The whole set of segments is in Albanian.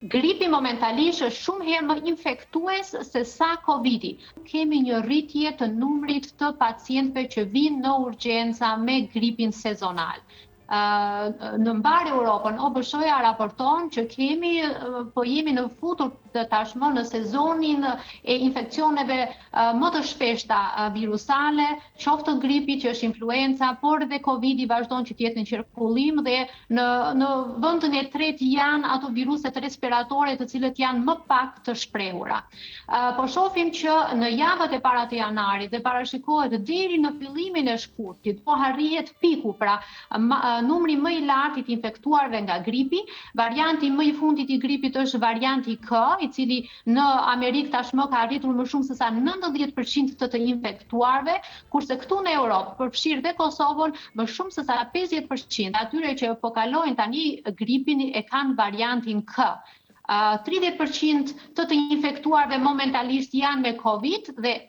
Gripi momentalisht është shumë herë më infektues se sa Covidi. Kemi një rritje të numrit të pacientëve që vinë në urgjenca me gripin sezonal. Në mbar Europën, OBSH-ja raporton që po jemi në futur tashmë në sezonin e infeksioneve më të shpeshta virusale, qoftë gripi që është influenca, por dhe Covidi vazhdon që të jetë në qarkullim dhe në vendin e tretë janë ato viruset respiratore të cilët janë më pak të shprehura. Po shohim që në javët e para të janarit dhe parashikohet deri në fillimin e shkurtit, po harrihet piku, pra numri më i lartë i infektuarve nga gripi. Varianti më i fundit i gripit është varianti K, i cili në Amerikë tashmë ka arritur më shumë se sa 90% të infektuarve, kurse këtu në Europë, përfshirë dhe Kosovën, më shumë se sa 50% atyre që po kalojnë tani gripin e kanë variantin K. 30% të infektuarve momentalisht janë me Covid dhe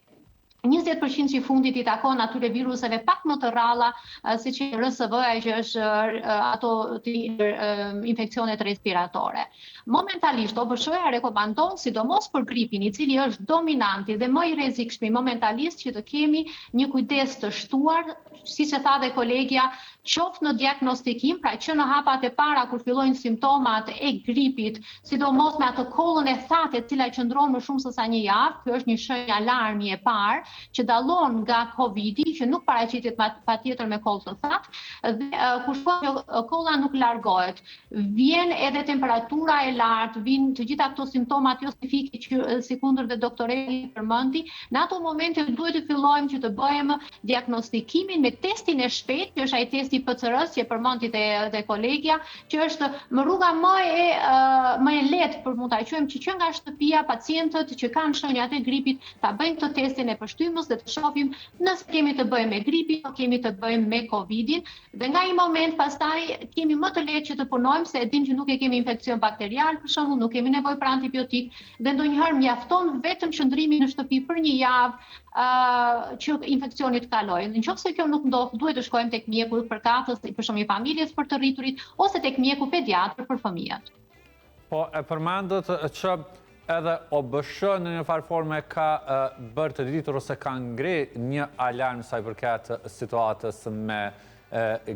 20% që i fundit i takon atyre viruseve pak më të rralla, si që RSV-ja që është ato infeksionet respiratore. Momentalisht, OBSH-ja rekomandon, sidomos për gripin, i cili është dominanti dhe më i rrezikshëm momentalisht, që të kemi një kujdes të shtuar, siç e tha dhe kolegja, qoftë në diagnostikim, pra që në hapat e para kur fillojnë simptomat e gripit, sidomos me atë kollën e thatë e cila qëndron më shumë se sa një javë, kjo është një shenjë alarmi e parë, që dallon nga Covidi, që nuk paraqitet patjetër me kollë të thatë, dhe kur kolla nuk largohet, vjen edhe temperatura e lartë, vinë të gjitha këto simptomat justifike që sikundër dhe doktoreli përmendi, në ato momente duhet të fillojmë që të bëjmë diagnostikimin me testin e shpejtë, që është ai testi PCR-s që përmendi dhe kolegja, që është më rruga më e lehtë për mund ta quajmë që nga shtëpia pacientët që kanë shenjat e gripit ta bëjnë këtë testin e përshtymës dhe të shohim nëse kemi të bëjmë me gripin apo kemi të bëjmë me Covidin, dhe nga një moment pastaj kemi më të lehtë që të punojmë se e dim që nuk e kemi infekcion bakterial, për shembull, nuk kemi nevojë për antibiotik dhe ndonjëherë mjafton vetëm qëndrimi në shtëpi për një javë që infekcioni të kalojë. Nëse kjo nuk ndodh, duhet të shkojmë tek mjeku për katës, për shembull i familjes për të rriturit ose tek mjeku pediatër për fëmijët. Po e përmendët që edhe OBSH në një farë forme ka bërë të ditur ose ka ngre një alarm sa i përket situatës me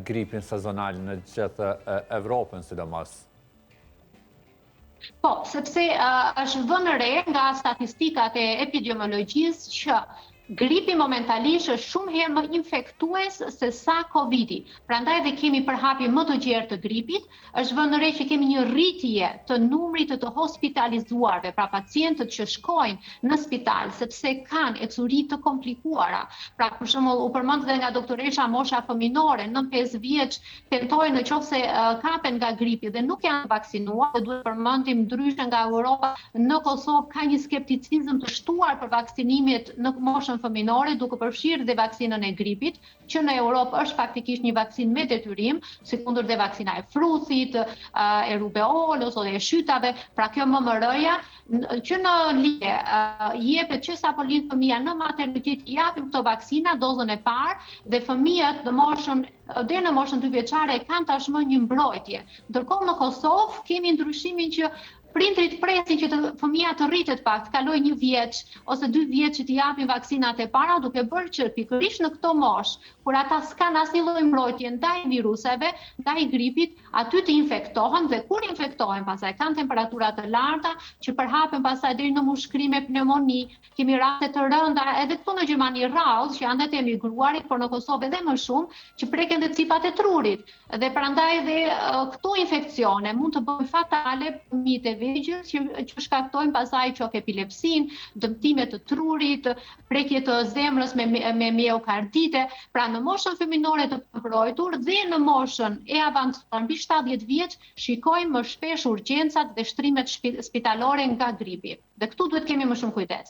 gripin sezonal në gjithë Evropën, sidomos. Po, sepse është vënë re nga statistikat e epidemiologjisë që gripi momentalisht është shumë herë më infektues se sa Covidi. Prandaj dhe kemi përhapje më të gjerë të gripit, është vënë re që kemi një rritje të numrit të hospitalizuarve, pra pacientët që shkojnë në spital sepse kanë ecuri të komplikuara. Pra për shembull u përmend edhe nga doktoresha mosha fëminore, 9-5 vjeç tentojnë nëse kapen nga gripi dhe nuk janë vaksinuar, dhe duhet përmendim ndryshe nga Europa, në Kosovë ka një skepticizëm të shtuar për vaksinimet në moshën fëminore, duke përfshirë dhe vaksinën e gripit, që në Europë është faktikisht një vaksinë me detyrim, sikundër dhe vaksina e fruthit, e rubeolës ose e shytave, pra kjo MMR-ja, që në lidhje jepet që sapo lind fëmia në maternitet, japim këto vaksina, dozën e parë, dhe fëmijët deri në moshën 2 vjeçare kanë tashmë një mbrojtje. Ndërkohë në Kosovë kemi ndryshimin që prindrit presin që fëmia të rritet pak, të kalojë 1 vjeç ose 2 vjeç që t'i japin vaksinat e para, duke bërë që pikërisht në këto moshë, kur ata s'kan asnjë lloj mbrojtje ndaj viruseve, ndaj gripit, aty të infektohen dhe kur infektohen pastaj kanë temperatura të larta që përhapen pastaj deri në mushkrim e pneumoni, kemi raste të rënda edhe këtu në Gjermani rrallë që janë dhe të emigruarit, por në Kosovë edhe më shumë, që preken dhe cipat e trurit. Dhe prandaj dhe këto infekcione mund të bëjnë fatale për fëmijët e vegjël që shkaktojnë pastaj qoftë epilepsin, dëmtime të trurit, prekje të zemrës me miokardite. Pra në moshën fëminore të mbrojtur dhe në moshën e avancuar mbi 70 vjeç shikojmë më shpesh urgjencat dhe shtrimet spitalore nga gripi. Dhe këtu duhet kemi më shumë kujdes.